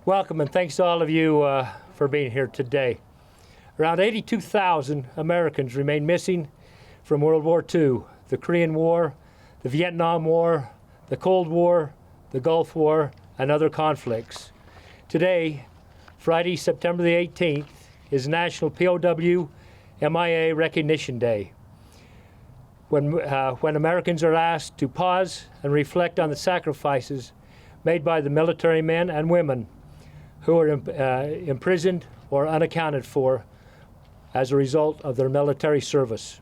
Welcome, and thanks to all of you for being here today. Around 82,000 Americans remain missing from World War II, the Korean War, the Vietnam War, the Cold War, the Gulf War, and other conflicts. Today, Friday, September the 18th, is National POW MIA Recognition Day, when Americans are asked to pause and reflect on the sacrifices made by the military men and women who are imprisoned or unaccounted for as a result of their military service.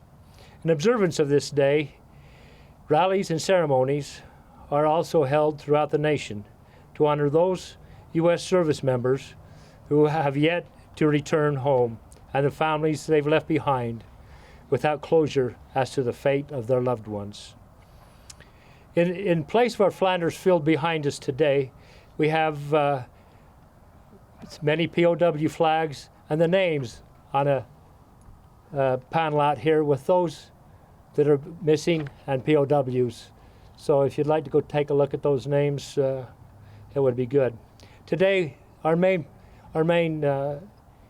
In observance of this day, rallies and ceremonies are also held throughout the nation to honor those U.S. service members who have yet to return home and the families they've left behind without closure as to the fate of their loved ones. In place of our Flanders field behind us today, we have many POW flags and the names on a panel out here with those that are missing and POWs. So if you'd like to go take a look at those names, it would be good. Today, our main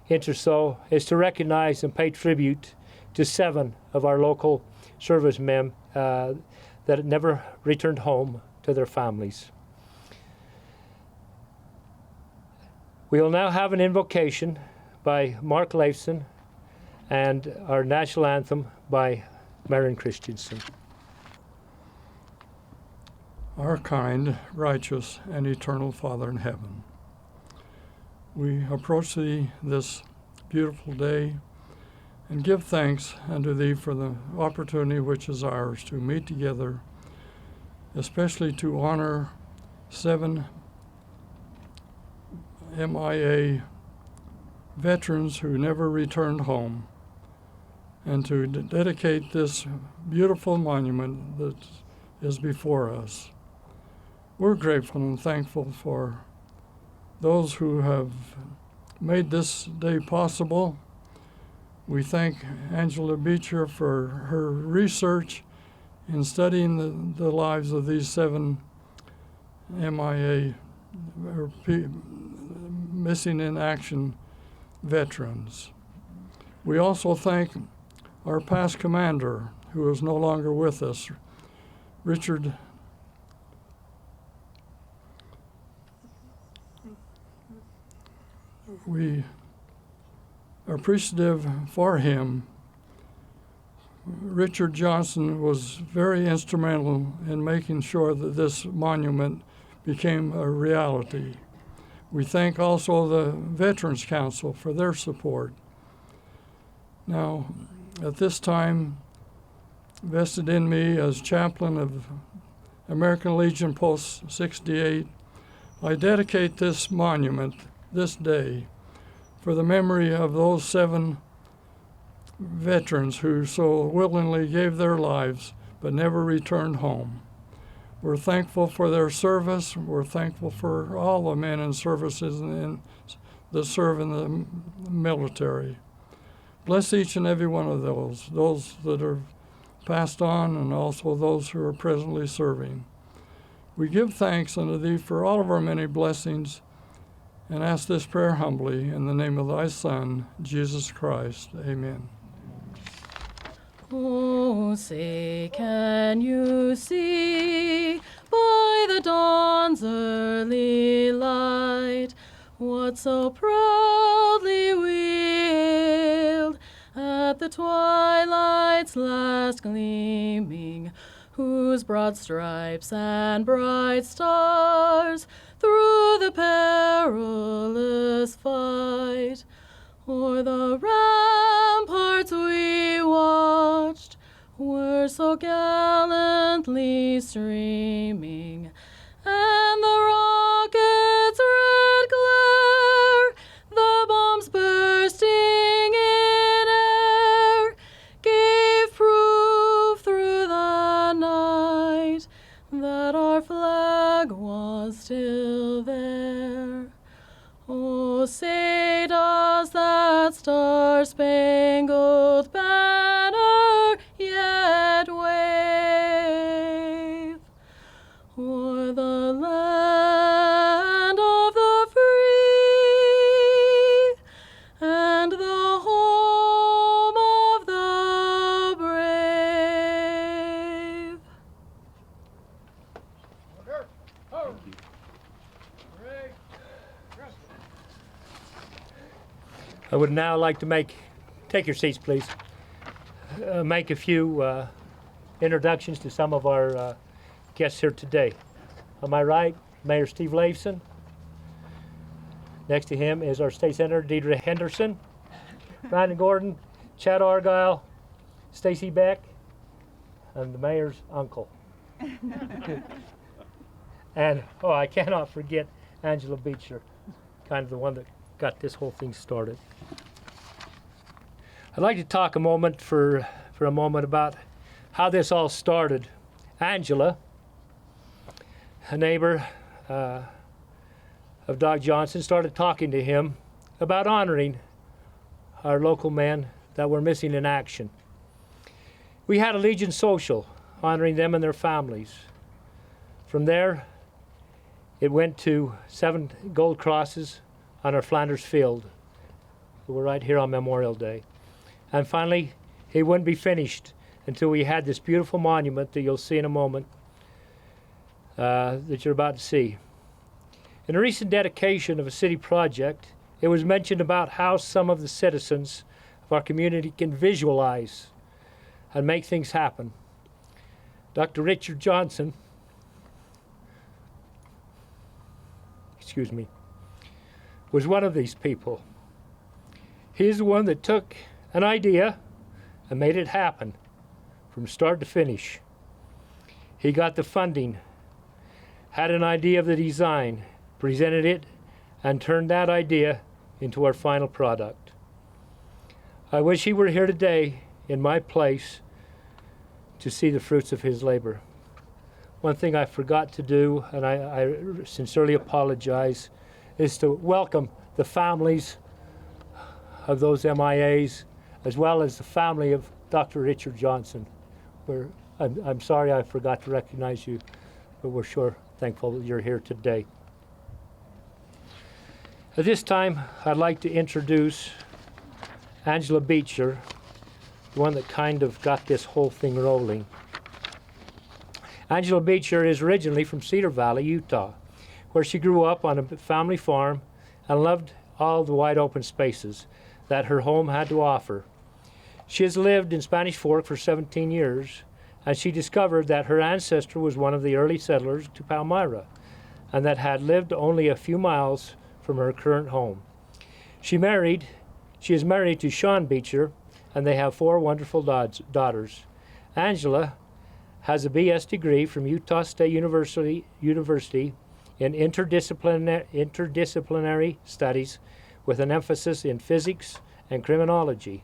interest, though, is to recognize and pay tribute to 7 of our local servicemen that never returned home to their families. We will now have an invocation by Mark Leifson and our national anthem by Marion Christensen. Our kind, righteous, and eternal Father in heaven, we approach Thee this beautiful day and give thanks unto Thee for the opportunity which is ours to meet together, especially to honor 7 MIA veterans who never returned home, and to dedicate this beautiful monument that is before us. We're grateful and thankful for those who have made this day possible. We thank Angela Beecher for her research in studying the lives of these 7 MIA, or missing in action veterans. We also thank our past commander, who is no longer with us, Richard. We are appreciative for him. Richard Johnson was very instrumental in making sure that this monument became a reality. We thank also the Veterans Council for their support. Now, at this time, vested in me as chaplain of American Legion Post 68, I dedicate this monument this day for the memory of those 7 veterans who so willingly gave their lives but never returned home. We're thankful for their service. We're thankful for all the men and services that serve in the military. Bless each and every one of those that are passed on, and also those who are presently serving. We give thanks unto Thee for all of our many blessings, and ask this prayer humbly in the name of Thy Son, Jesus Christ. Amen. Oh, say, can you see by the dawn's early light what so proudly we hailed at the twilight's last gleaming, whose broad stripes and bright stars through the perilous fight o'er the ramparts we watched were so gallantly streaming, and the rocket's red glare, the bombs bursting in air, gave proof through the night that our flag was still there. Oh, say does that star-spangled banner yet wave o'er the land of the free I would now like to take your seats, please, make a few introductions to some of our guests here today. On my right, Mayor Steve Laveson. Next to him is our State Senator Deidre Henderson, Brandon Gordon, Chad Argyle, Stacy Beck, and the mayor's uncle. And, I cannot forget Angela Beecher, kind of the one that got this whole thing started. I'd like to talk for a moment about how this all started. Angela, a neighbor of Doc Johnson, started talking to him about honoring our local men that were missing in action. We had a Legion social honoring them and their families. From there, it went to 7 gold crosses on our Flanders field. We're right here on Memorial Day. And finally, it wouldn't be finished until we had this beautiful monument that you'll see in a moment that you're about to see. In a recent dedication of a city project, it was mentioned about how some of the citizens of our community can visualize and make things happen. Dr. Richard Johnson, was one of these people. He's the one that took an idea and made it happen from start to finish. He got the funding, had an idea of the design, presented it, and turned that idea into our final product. I wish he were here today in my place to see the fruits of his labor. One thing I forgot to do, and I sincerely apologize, is to welcome the families of those MIAs, as well as the family of Dr. Richard Johnson. I'm sorry I forgot to recognize you, but we're sure thankful that you're here today. At this time, I'd like to introduce Angela Beecher, the one that kind of got this whole thing rolling. Angela Beecher is originally from Cedar Valley, Utah, where she grew up on a family farm and loved all the wide open spaces that her home had to offer. She has lived in Spanish Fork for 17 years, and she discovered that her ancestor was one of the early settlers to Palmyra, and that had lived only a few miles from her current home. She is married to Sean Beecher, and they have 4 wonderful daughters. Angela has a BS degree from Utah State University in interdisciplinary studies with an emphasis in physics and criminology.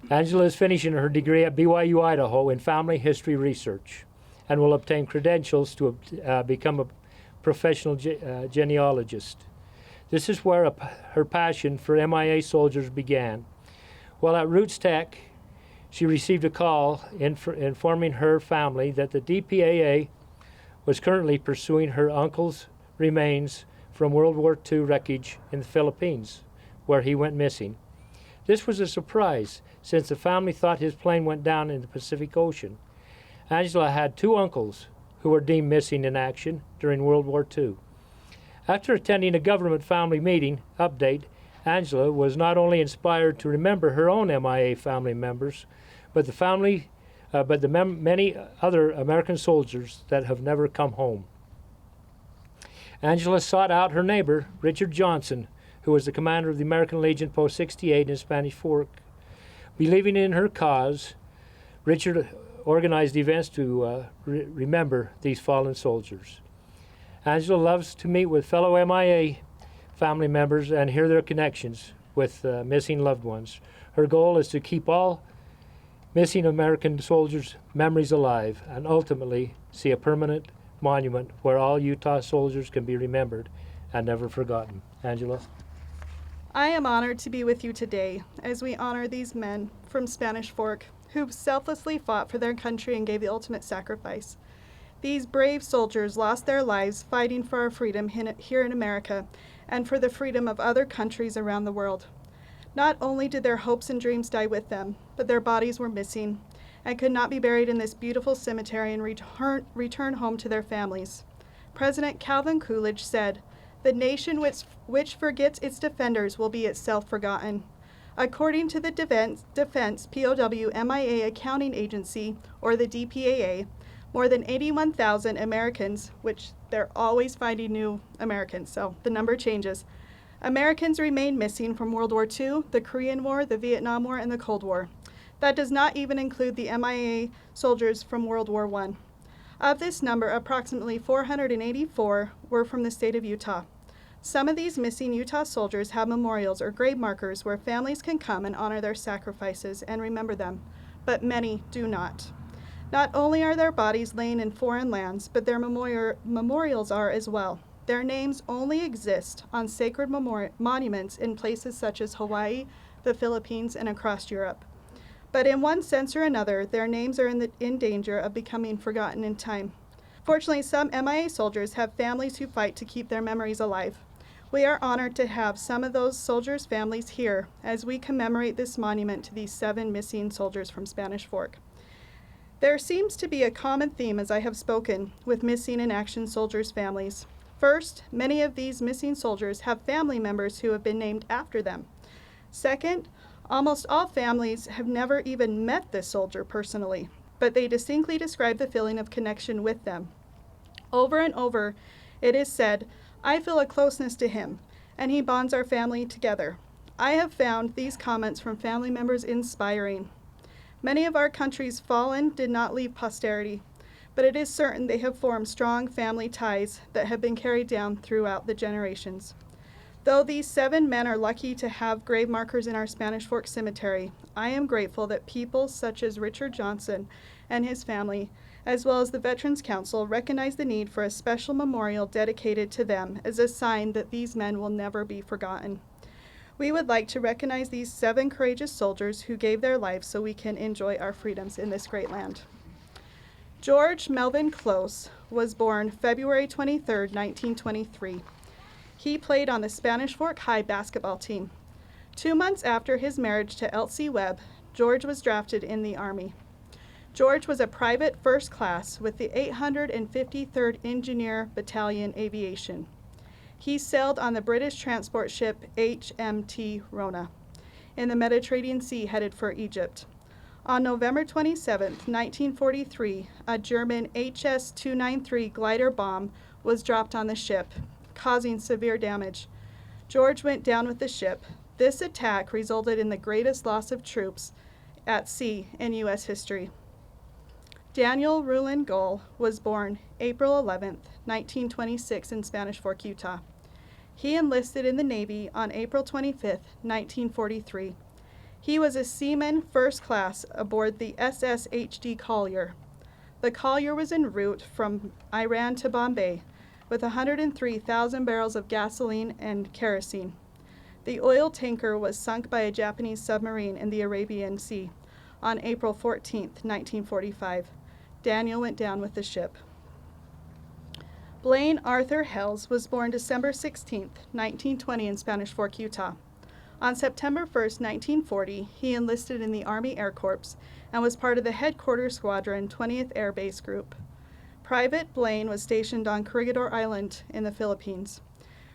Angela is finishing her degree at BYU, Idaho in family history research and will obtain credentials to become a professional genealogist. This is where her passion for MIA soldiers began. While at Roots Tech, she received a call informing her family that the DPAA was currently pursuing her uncle's remains from World War II wreckage in the Philippines, where he went missing. This was a surprise, since the family thought his plane went down in the Pacific Ocean. Angela had 2 uncles who were deemed missing in action during World War II. After attending a government family meeting update, Angela was not only inspired to remember her own MIA family members, but the many other American soldiers that have never come home. Angela sought out her neighbor, Richard Johnson, who was the commander of the American Legion Post 68 in Spanish Fork. Believing in her cause, Richard organized events to remember these fallen soldiers. Angela loves to meet with fellow MIA family members and hear their connections with missing loved ones. Her goal is to keep all missing American soldiers' memories alive and ultimately see a permanent monument where all Utah soldiers can be remembered and never forgotten. Angela? I am honored to be with you today as we honor these men from Spanish Fork who selflessly fought for their country and gave the ultimate sacrifice. These brave soldiers lost their lives fighting for our freedom here in America and for the freedom of other countries around the world. Not only did their hopes and dreams die with them, but their bodies were missing and could not be buried in this beautiful cemetery and return home to their families. President Calvin Coolidge said, "The nation which forgets its defenders will be itself forgotten." According to the Defense POW MIA Accounting Agency, or the DPAA, more than 81,000 Americans, which they're always finding new Americans, so the number changes, Americans remain missing from World War II, the Korean War, the Vietnam War, and the Cold War. That does not even include the MIA soldiers from World War I. Of this number, approximately 484 were from the state of Utah. Some of these missing Utah soldiers have memorials or grave markers where families can come and honor their sacrifices and remember them, but many do not. Not only are their bodies laying in foreign lands, but their memorials are as well. Their names only exist on sacred monuments in places such as Hawaii, the Philippines, and across Europe. But in one sense or another, their names are in danger of becoming forgotten in time. Fortunately, some MIA soldiers have families who fight to keep their memories alive. We are honored to have some of those soldiers' families here as we commemorate this monument to these 7 missing soldiers from Spanish Fork. There seems to be a common theme, as I have spoken, with missing in action soldiers' families. First, many of these missing soldiers have family members who have been named after them. Second, almost all families have never even met this soldier personally, but they distinctly describe the feeling of connection with them. Over and over, it is said, "I feel a closeness to him, and he bonds our family together." I have found these comments from family members inspiring. Many of our country's fallen did not leave posterity, but it is certain they have formed strong family ties that have been carried down throughout the generations. Though these 7 men are lucky to have grave markers in our Spanish Fork Cemetery, I am grateful that people such as Richard Johnson and his family, as well as the Veterans Council, recognize the need for a special memorial dedicated to them as a sign that these men will never be forgotten. We would like to recognize these 7 courageous soldiers who gave their lives so we can enjoy our freedoms in this great land. George Melvin Close was born February 23, 1923. He played on the Spanish Fork High basketball team. 2 months after his marriage to Elsie Webb, George was drafted in the Army. George was a private first class with the 853rd Engineer Battalion Aviation. He sailed on the British transport ship HMT Rona in the Mediterranean Sea headed for Egypt. On November 27, 1943, a German HS-293 glider bomb was dropped on the ship, causing severe damage. George went down with the ship. This attack resulted in the greatest loss of troops at sea in U.S. history. Daniel Rulin Gull was born April 11, 1926 in Spanish Fork, Utah. He enlisted in the Navy on April 25, 1943. He was a seaman first class aboard the SSHD Collier. The Collier was en route from Iran to Bombay with 103,000 barrels of gasoline and kerosene. The oil tanker was sunk by a Japanese submarine in the Arabian Sea on April 14, 1945. Daniel went down with the ship. Blaine Arthur Hells was born December 16, 1920 in Spanish Fork, Utah. On September 1, 1940, he enlisted in the Army Air Corps and was part of the Headquarters Squadron 20th Air Base Group. Private Blaine was stationed on Corregidor Island in the Philippines.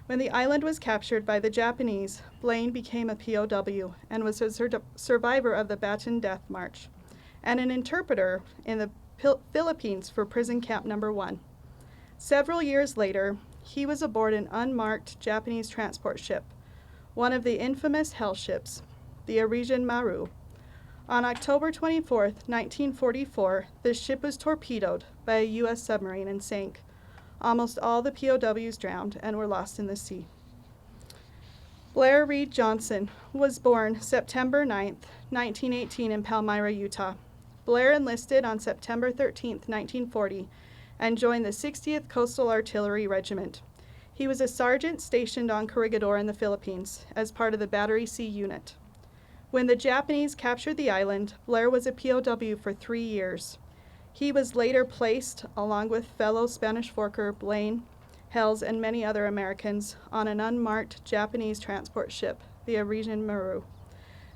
When the island was captured by the Japanese, Blaine became a POW and was a survivor of the Bataan Death March and an interpreter in the Philippines for Prison Camp No. 1. Several years later, he was aboard an unmarked Japanese transport ship, one of the infamous hell ships, the Arisian Maru. On October 24, 1944, the ship was torpedoed by a U.S. submarine and sank. Almost all the POWs drowned and were lost in the sea. Blair Reed Johnson was born September 9, 1918 in Palmyra, Utah. Blair enlisted on September 13, 1940, and joined the 60th Coastal Artillery Regiment. He was a sergeant stationed on Corregidor in the Philippines as part of the Battery C Unit. When the Japanese captured the island, Blair was a POW for 3 years. He was later placed, along with fellow Spanish Forker Blaine Hells and many other Americans, on an unmarked Japanese transport ship, the Arisian Maru.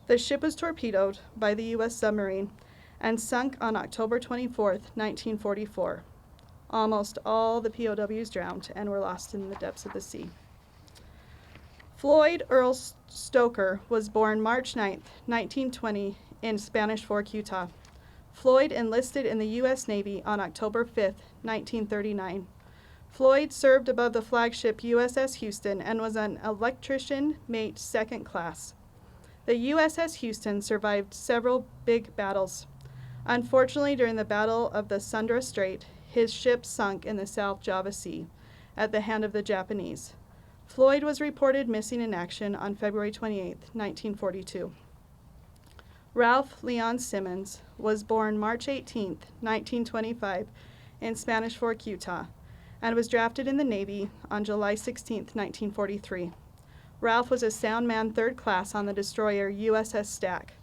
The ship was torpedoed by the U.S. submarine and sunk on October 24, 1944. Almost all the POWs drowned and were lost in the depths of the sea. Floyd Earl Stoker was born March 9, 1920, in Spanish Fork, Utah. Floyd enlisted in the U.S. Navy on October 5, 1939. Floyd served above the flagship USS Houston and was an electrician mate second class. The USS Houston survived several big battles. Unfortunately, during the Battle of the Sunda Strait, his ship sunk in the South Java Sea at the hand of the Japanese. Floyd was reported missing in action on February 28, 1942. Ralph Leon Simmons was born March 18, 1925, in Spanish Fork, Utah, and was drafted in the Navy on July 16, 1943. Ralph was a sound man third class on the destroyer USS Stack.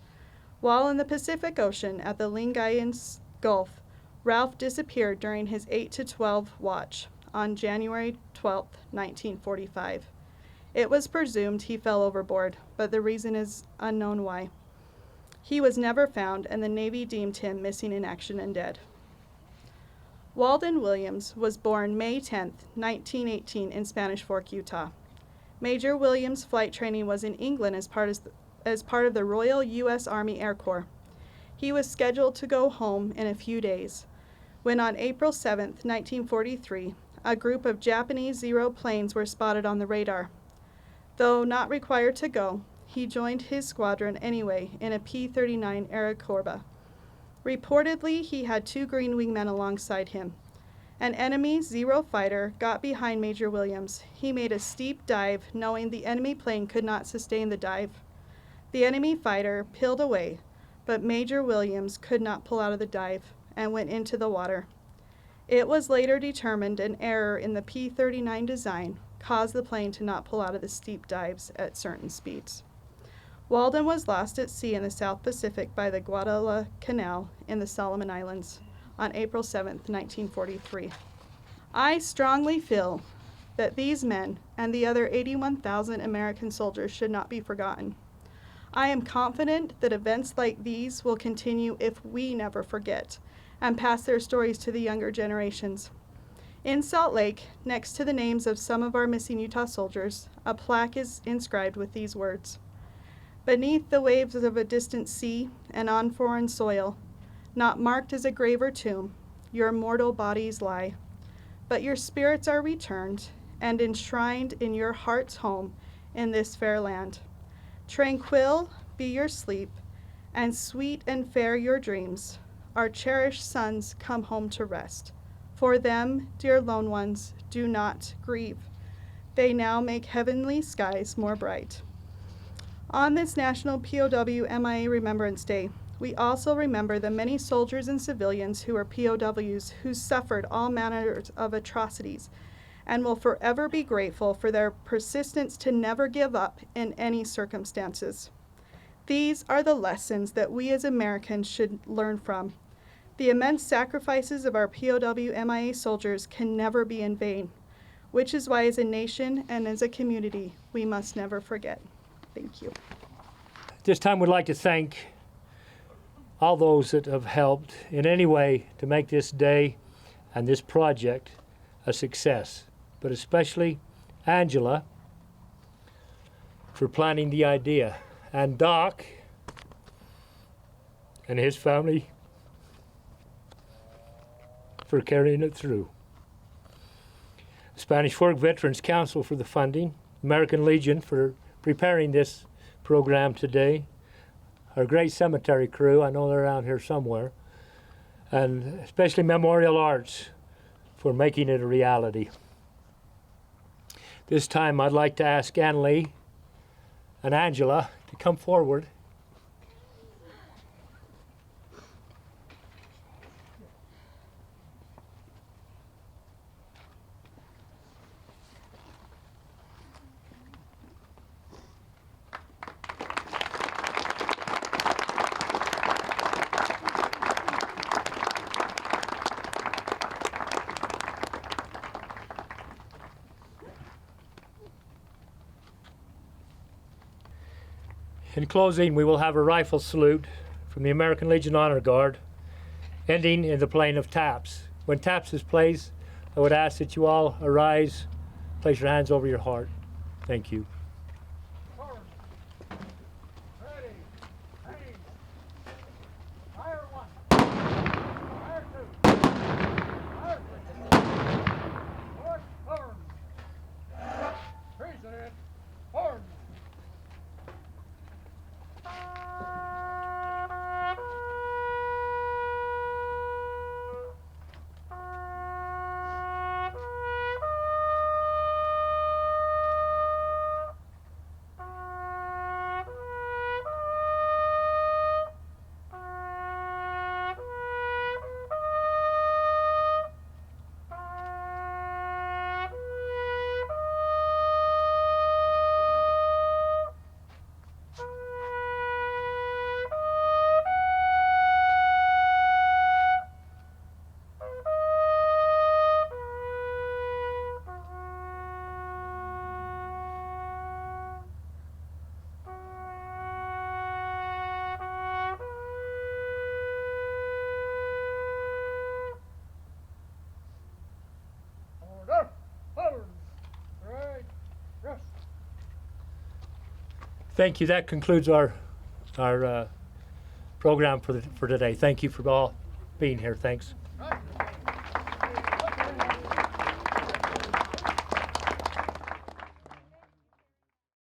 While in the Pacific Ocean at the Lingayen Gulf, Ralph disappeared during his 8 to 12 watch on January 12, 1945. It was presumed he fell overboard, but the reason is unknown why. He was never found, and the Navy deemed him missing in action and dead. Walden Williams was born May 10, 1918, in Spanish Fork, Utah. Major Williams' flight training was in England as part of the Royal U.S. Army Air Corps. He was scheduled to go home in a few days, when on April 7, 1943, a group of Japanese Zero planes were spotted on the radar. Though not required to go, he joined his squadron anyway in a P-39 Aerocorba. Reportedly, he had 2 Green Wing men alongside him. An enemy Zero fighter got behind Major Williams. He made a steep dive, knowing the enemy plane could not sustain the dive. The enemy fighter peeled away, but Major Williams could not pull out of the dive and went into the water. It was later determined an error in the P-39 design caused the plane to not pull out of the steep dives at certain speeds. Walden was lost at sea in the South Pacific by the Guadalcanal in the Solomon Islands on April 7, 1943. I strongly feel that these men and the other 81,000 American soldiers should not be forgotten. I am confident that events like these will continue if we never forget and pass their stories to the younger generations. In Salt Lake, next to the names of some of our missing Utah soldiers, a plaque is inscribed with these words: "Beneath the waves of a distant sea and on foreign soil, not marked as a grave or tomb, your mortal bodies lie. But your spirits are returned and enshrined in your heart's home in this fair land. Tranquil be your sleep, and sweet and fair your dreams. Our cherished sons come home to rest. For them, dear lone ones, do not grieve. They now make heavenly skies more bright." On this National POW MIA Remembrance Day, we also remember the many soldiers and civilians who are POWs who suffered all manner of atrocities and will forever be grateful for their persistence to never give up in any circumstances. These are the lessons that we as Americans should learn from. The immense sacrifices of our POW MIA soldiers can never be in vain, which is why as a nation and as a community, we must never forget. Thank you. At this time, we'd like to thank all those that have helped in any way to make this day and this project a success, but especially Angela for planning the idea, and Doc and his family for carrying it through. Spanish Fork Veterans Council for the funding, American Legion for preparing this program today, our great cemetery crew, I know they're around here somewhere, and especially Memorial Arts for making it a reality. This time I'd like to ask Annalee and Angela to come forward. In closing, we will have a rifle salute from the American Legion Honor Guard, ending in the playing of taps. When taps is played, I would ask that you all arise, place your hands over your heart. Thank you. Thank you. That concludes our program for today. Thank you for all being here. Thanks.